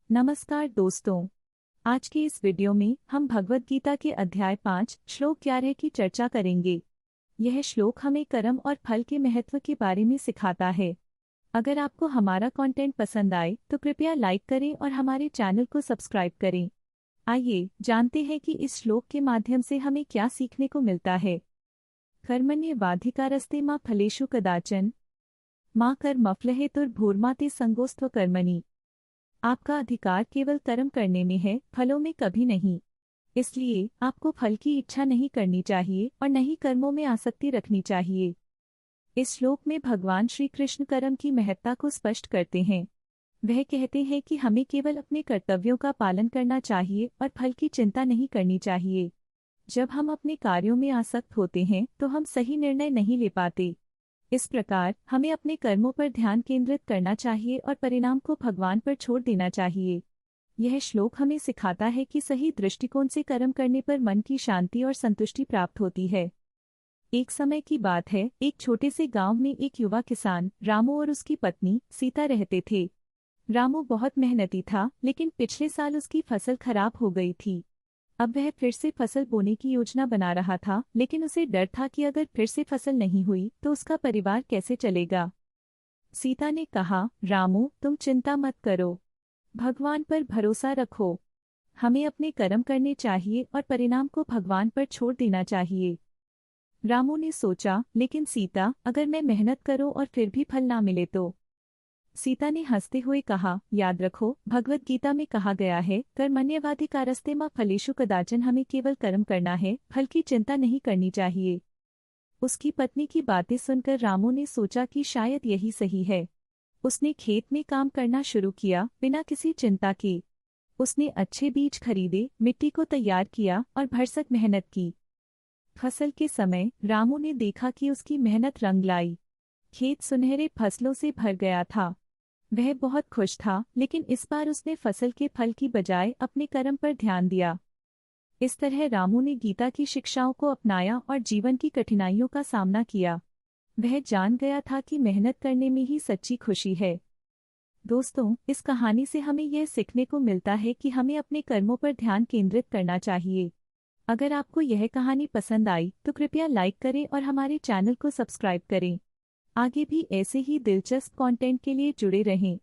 नमस्कार दोस्तों। आज के इस वीडियो में हम भगवद गीता के अध्याय 5 श्लोक 11 की चर्चा करेंगे। यह श्लोक हमें कर्म और फल के महत्व के बारे में सिखाता है। अगर आपको हमारा कंटेंट पसंद आए तो कृपया लाइक करें और हमारे चैनल को सब्सक्राइब करें। आइए जानते हैं कि इस श्लोक के माध्यम से हमें क्या सीखने को मिलता है। कर्मण्येवाधिकारस्ते मा फलेषु कदाचन मा कर्मफलहेतुर्भूर्मा ते संगोस्त्व कर्मणि। आपका अधिकार केवल कर्म करने में है, फलों में कभी नहीं। इसलिए आपको फल की इच्छा नहीं करनी चाहिए और न ही कर्मों में आसक्ति रखनी चाहिए। इस श्लोक में भगवान श्री कृष्ण कर्म की महत्ता को स्पष्ट करते हैं। वह कहते हैं कि हमें केवल अपने कर्तव्यों का पालन करना चाहिए और फल की चिंता नहीं करनी चाहिए। जब हम अपने कार्यों में आसक्त होते हैं तो हम सही निर्णय नहीं ले पाते। इस प्रकार हमें अपने कर्मों पर ध्यान केंद्रित करना चाहिए और परिणाम को भगवान पर छोड़ देना चाहिए। यह श्लोक हमें सिखाता है कि सही दृष्टिकोण से कर्म करने पर मन की शांति और संतुष्टि प्राप्त होती है। एक समय की बात है, एक छोटे से गांव में एक युवा किसान रामू और उसकी पत्नी सीता रहते थे। रामू बहुत मेहनती था, लेकिन पिछले साल उसकी फसल खराब हो गई थी। अब वह फिर से फसल बोने की योजना बना रहा था, लेकिन उसे डर था कि अगर फिर से फसल नहीं हुई तो उसका परिवार कैसे चलेगा। सीता ने कहा, रामू तुम चिंता मत करो, भगवान पर भरोसा रखो। हमें अपने कर्म करने चाहिए और परिणाम को भगवान पर छोड़ देना चाहिए। रामू ने सोचा, लेकिन सीता, अगर मैं मेहनत करूं और फिर भी फल ना मिले तो? सीता ने हंसते हुए कहा, याद रखो, भगवद गीता में कहा गया है, कर्मण्येवाधिकारस्ते मा फलेषु कदाचन। हमें केवल कर्म करना है, फल की चिंता नहीं करनी चाहिए। उसकी पत्नी की बातें सुनकर रामू ने सोचा कि शायद यही सही है। उसने खेत में काम करना शुरू किया, बिना किसी चिंता के। उसने अच्छे बीज खरीदे, मिट्टी को तैयार किया और भरसक मेहनत की। फसल के समय रामू ने देखा कि उसकी मेहनत रंग लाई। खेत सुनहरे फसलों से भर गया था। वह बहुत खुश था, लेकिन इस बार उसने फसल के फल की बजाय अपने कर्म पर ध्यान दिया। इस तरह रामू ने गीता की शिक्षाओं को अपनाया और जीवन की कठिनाइयों का सामना किया। वह जान गया था कि मेहनत करने में ही सच्ची खुशी है। दोस्तों, इस कहानी से हमें यह सीखने को मिलता है कि हमें अपने कर्मों पर ध्यान केंद्रित करना चाहिए। अगर आपको यह कहानी पसंद आई तो कृपया लाइक करें और हमारे चैनल को सब्सक्राइब करें। आगे भी ऐसे ही दिलचस्प कंटेंट के लिए जुड़े रहें।